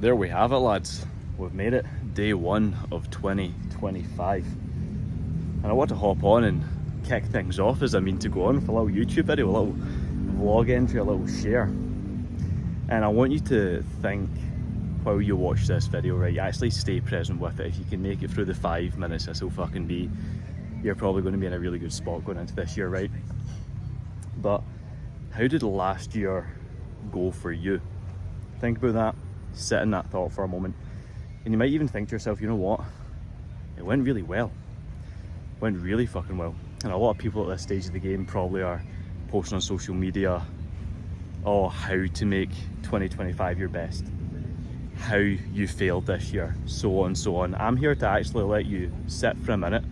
There we have it, lads. We've made it, day 1 of 2025. And I want to hop on and kick things off as I mean to go on with a little YouTube video, a little vlog entry, a little share. And I want you to think while you watch this video, right? Actually stay present with it. If you can make it through the 5 minutes this will fucking be, you're probably going to be in a really good spot going into this year, right? But how did last year go for you? Think about that, sit in that thought for a moment. And you might even think to yourself, you know what? It went really well. It went really fucking well. And a lot of people at this stage of the game probably are posting on social media, oh, how to make 2025 your best, how you failed this year, so on, so on. I'm here to actually let you sit for a minute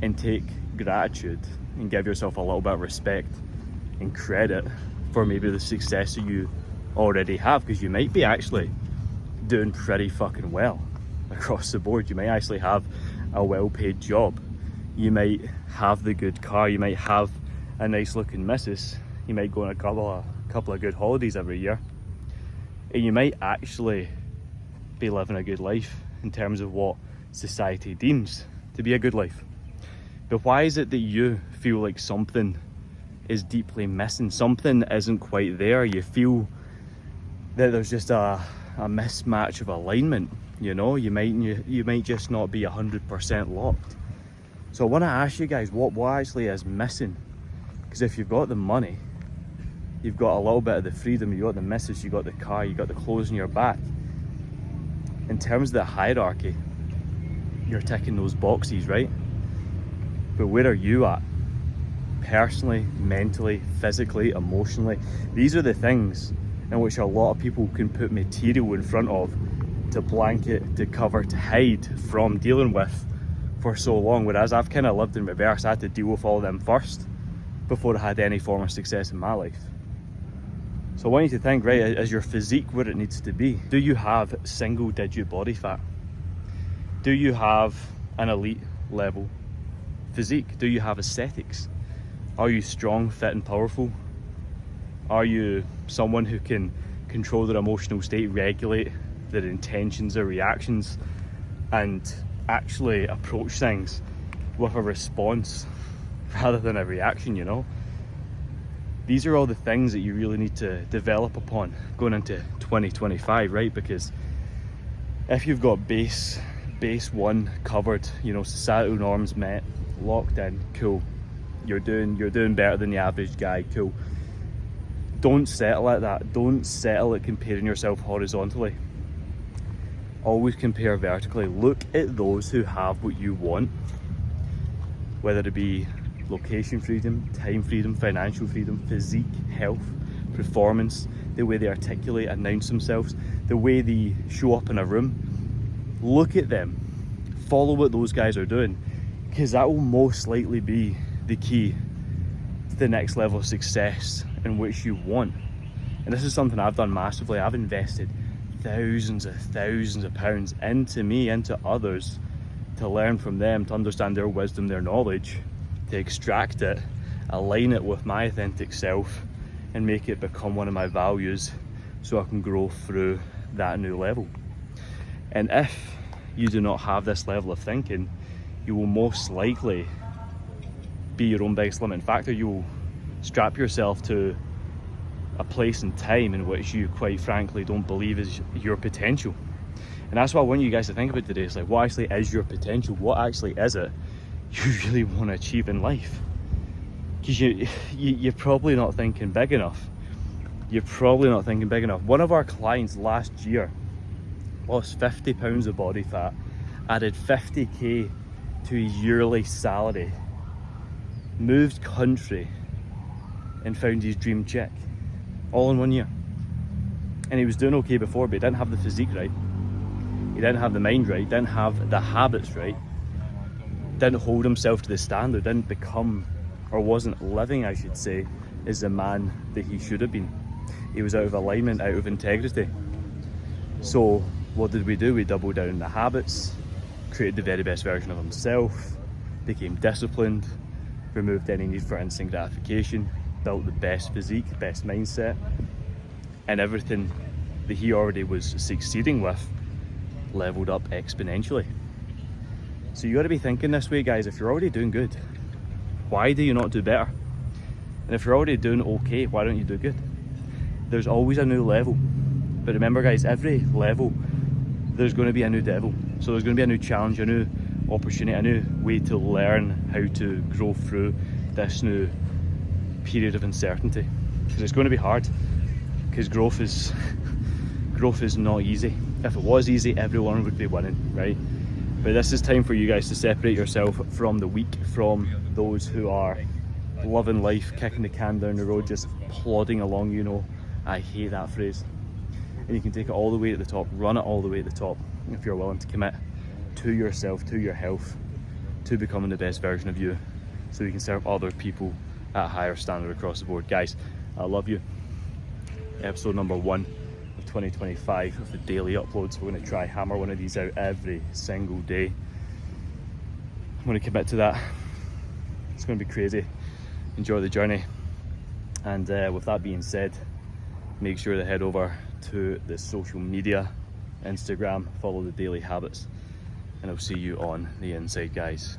and take gratitude and give yourself a little bit of respect and credit for maybe the success that you already have, because you might be actually doing pretty fucking well across the board. You might actually have a well-paid job, you might have the good car, you might have a nice looking missus, you might go on a couple of good holidays every year, and you might actually be living a good life in terms of what society deems to be a good life. But why is it that you feel like something is deeply missing, something isn't quite there? You feel that there's just a mismatch of alignment, you know? You might just not be 100% locked. So I want to ask you guys, what actually is missing? Because if you've got the money, you've got a little bit of the freedom, you've got the missus, you've got the car, you've got the clothes on your back. In terms of the hierarchy, you're ticking those boxes, right? But where are you at? Personally, mentally, physically, emotionally? These are the things in which a lot of people can put material in front of to blanket, to cover, to hide from dealing with for so long. Whereas I've kind of lived in reverse. I had to deal with all of them first before I had any form of success in my life. So I want you to think, right, is your physique where it needs to be? Do you have single digit body fat? Do you have an elite level physique? Do you have aesthetics? Are you strong, fit and powerful? Are you someone who can control their emotional state, regulate their intentions, their reactions, and actually approach things with a response rather than a reaction, you know? These are all the things that you really need to develop upon going into 2025, right? Because if you've got base one covered, you know, societal norms met, locked in, cool. You're doing better than the average guy, cool. Don't settle at that. Don't settle at comparing yourself horizontally. Always compare vertically. Look at those who have what you want, whether it be location freedom, time freedom, financial freedom, physique, health, performance, the way they articulate, announce themselves, the way they show up in a room. Look at them. Follow what those guys are doing, because that will most likely be the key to the next level of success in which you want. And this is something I've done massively. I've invested thousands of pounds into me, into others, to learn from them, to understand their wisdom, their knowledge, to extract it, align it with my authentic self, and make it become one of my values so I can grow through that new level. And if you do not have this level of thinking, you will most likely be your own biggest limiting factor. You will strap yourself to a place and time in which you quite frankly don't believe is your potential. And that's what I want you guys to think about today. It's like, what actually is your potential? What actually is it you really want to achieve in life? Because you're probably not thinking big enough. You're probably not thinking big enough. One of our clients last year lost 50 pounds of body fat, added 50k to his yearly salary, moved country, and found his dream chick, all in 1 year. And he was doing okay before, but he didn't have the physique right, he didn't have the mind right, didn't have the habits right, didn't hold himself to the standard, didn't become, or wasn't living, I should say, as the man that he should have been. He was out of alignment, out of integrity. So what did we do? We doubled down on the habits, created the very best version of himself, became disciplined, removed any need for instant gratification, built the best physique, best mindset, and everything that he already was succeeding with leveled up exponentially. So you got to be thinking this way, guys. If you're already doing good, why do you not do better? And if you're already doing okay, why don't you do good? There's always a new level. But remember, guys, every level, there's going to be a new devil. So there's going to be a new challenge, a new opportunity, a new way to learn how to grow through this new period of uncertainty. Because it's going to be hard, because growth is not easy. If it was easy, everyone would be winning, right? But this is time for you guys to separate yourself from the weak, from those who are loving life, kicking the can down the road, just plodding along, you know. I hate that phrase. And you can take it all the way to the top, run it all the way to the top, if you're willing to commit to yourself, to your health, to becoming the best version of you, so you can serve other people at a higher standard across the board. Guys, I love you. Episode number 1 of 2025 of the daily uploads. We're going to try hammer one of these out every single day. I'm going to commit to that. It's going to be crazy. Enjoy the journey. And with that being said, make sure to head over to the social media, Instagram, follow the daily habits, and I'll see you on the inside, guys.